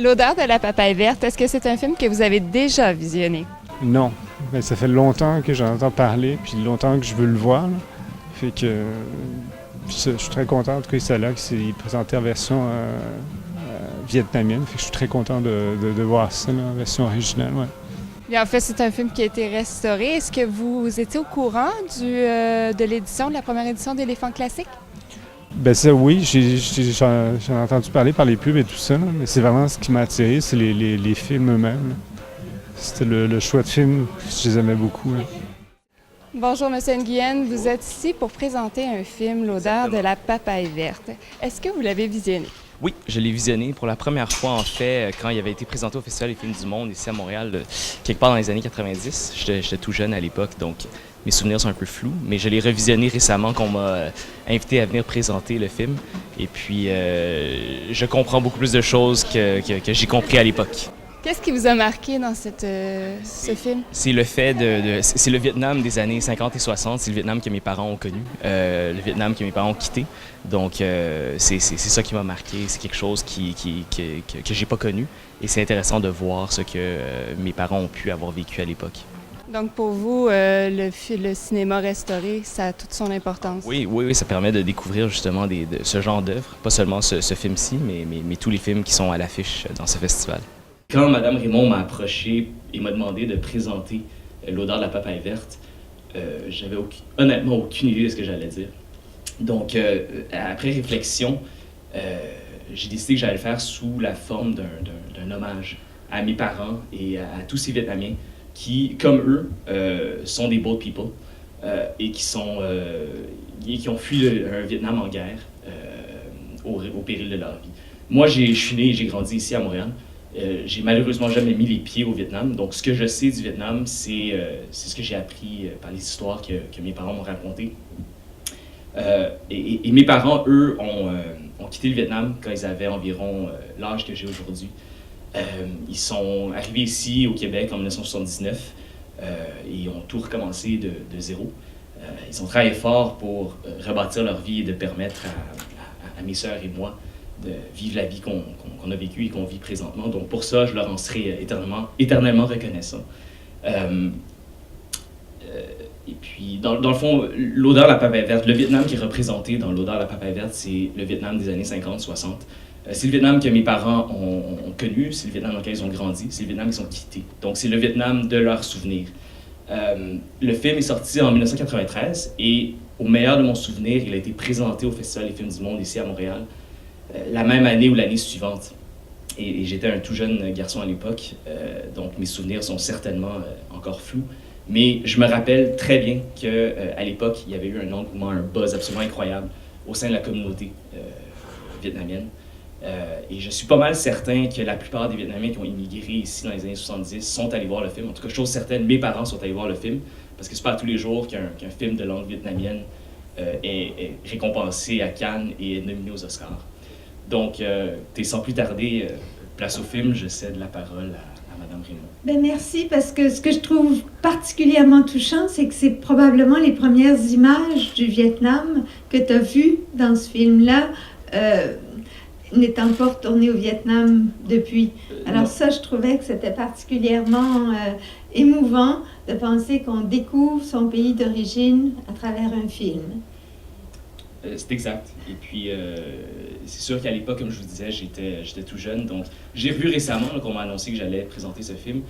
L'odeur de la papaye verte, est-ce que c'est un film que vous avez déjà visionné? Non, mais ça fait longtemps que j'en entends parler, puis longtemps que je veux le voir, là. Fait que je suis très content, en tout cas, c'est là qu'il s'est présenté en version vietnamienne. Fait que je suis très content de voir ça, là, en version originale, ouais. Bien, en fait, c'est un film qui a été restauré. Est-ce que vous étiez au courant de l'édition, de la première édition d'Éléphant Classique? Ben ça, oui, j'en ai entendu parler par les pubs et tout ça, là, mais c'est vraiment ce qui m'a attiré, c'est les films eux-mêmes, là. C'était le choix de film, je les aimais beaucoup, là. Bonjour, M. Nguyen. Vous êtes ici pour présenter un film, L'odeur de la papaye verte. Est-ce que vous l'avez visionné? Oui, je l'ai visionné pour la première fois, en fait, quand il avait été présenté au Festival des films du monde ici à Montréal, quelque part dans les années 90. J'étais tout jeune à l'époque, donc mes souvenirs sont un peu flous, mais je l'ai revisionné récemment qu'on m'a invité à venir présenter le film. Et puis, je comprends beaucoup plus de choses que j'ai compris à l'époque. Qu'est-ce qui vous a marqué dans ce film? C'est le fait c'est le Vietnam des années 50 et 60, c'est le Vietnam que mes parents ont connu, le Vietnam que mes parents ont quitté. Donc c'est ça qui m'a marqué, c'est quelque chose que j'ai pas connu et c'est intéressant de voir ce que mes parents ont pu avoir vécu à l'époque. Donc pour vous, le cinéma restauré, ça a toute son importance? Oui, ça permet de découvrir justement ce genre d'œuvres, pas seulement ce film-ci, mais tous les films qui sont à l'affiche dans ce festival. Quand Mme Raymond m'a approché et m'a demandé de présenter l'odeur de la papaye verte, j'avais honnêtement aucune idée de ce que j'allais dire. Donc, après réflexion, j'ai décidé que j'allais le faire sous la forme d'un hommage à mes parents et à tous ces Vietnamiens qui, comme eux, sont des bold people et qui ont fui un Vietnam en guerre au péril de leur vie. Moi, je suis né et j'ai grandi ici à Montréal. J'ai malheureusement jamais mis les pieds au Vietnam. Donc, ce que je sais du Vietnam, c'est ce que j'ai appris par les histoires que mes parents m'ont racontées. Et mes parents, eux, ont quitté le Vietnam quand ils avaient environ l'âge que j'ai aujourd'hui. Ils sont arrivés ici au Québec en 1979 et ont tout recommencé de zéro. Ils ont travaillé fort pour rebâtir leur vie et de permettre à mes sœurs et moi de vivre la vie qu'on a vécue et qu'on vit présentement. Donc pour ça, je leur en serai éternellement reconnaissant. Et puis, dans le fond, l'odeur de la papaye verte, le Vietnam qui est représenté dans l'odeur de la papaye verte, c'est le Vietnam des années 50-60. C'est le Vietnam que mes parents ont connu, c'est le Vietnam dans lequel ils ont grandi, c'est le Vietnam qu'ils ont quitté. Donc c'est le Vietnam de leurs souvenirs. Le film est sorti en 1993 et au meilleur de mon souvenir, il a été présenté au Festival des films du monde ici à Montréal la même année ou l'année suivante. Et j'étais un tout jeune garçon à l'époque, donc mes souvenirs sont certainement encore flous. Mais je me rappelle très bien qu'à l'époque, il y avait eu un engouement, un buzz absolument incroyable au sein de la communauté vietnamienne. Et je suis pas mal certain que la plupart des Vietnamiens qui ont immigré ici dans les années 70 sont allés voir le film. En tout cas, chose certaine, mes parents sont allés voir le film, parce que c'est pas tous les jours qu'un film de langue vietnamienne est récompensé à Cannes et est nominé aux Oscars. Donc, sans plus tarder, place au film, je cède la parole à Mme Raymond. Ben merci, parce que ce que je trouve particulièrement touchant, c'est que c'est probablement les premières images du Vietnam que tu as vues dans ce film-là, n'étant pas retourné au Vietnam depuis. Alors ça, je trouvais que c'était particulièrement émouvant de penser qu'on découvre son pays d'origine à travers un film. C'est exact. Et puis, c'est sûr qu'à l'époque, comme je vous disais, j'étais tout jeune. Donc, j'ai vu récemment qu'on m'a annoncé que j'allais présenter ce film.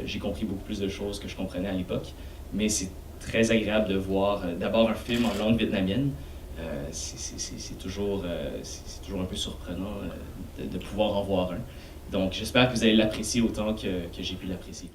J'ai compris beaucoup plus de choses que je comprenais à l'époque. Mais c'est très agréable de voir d'abord un film en langue vietnamienne. C'est toujours un peu surprenant de pouvoir en voir un. Donc, j'espère que vous allez l'apprécier autant que j'ai pu l'apprécier.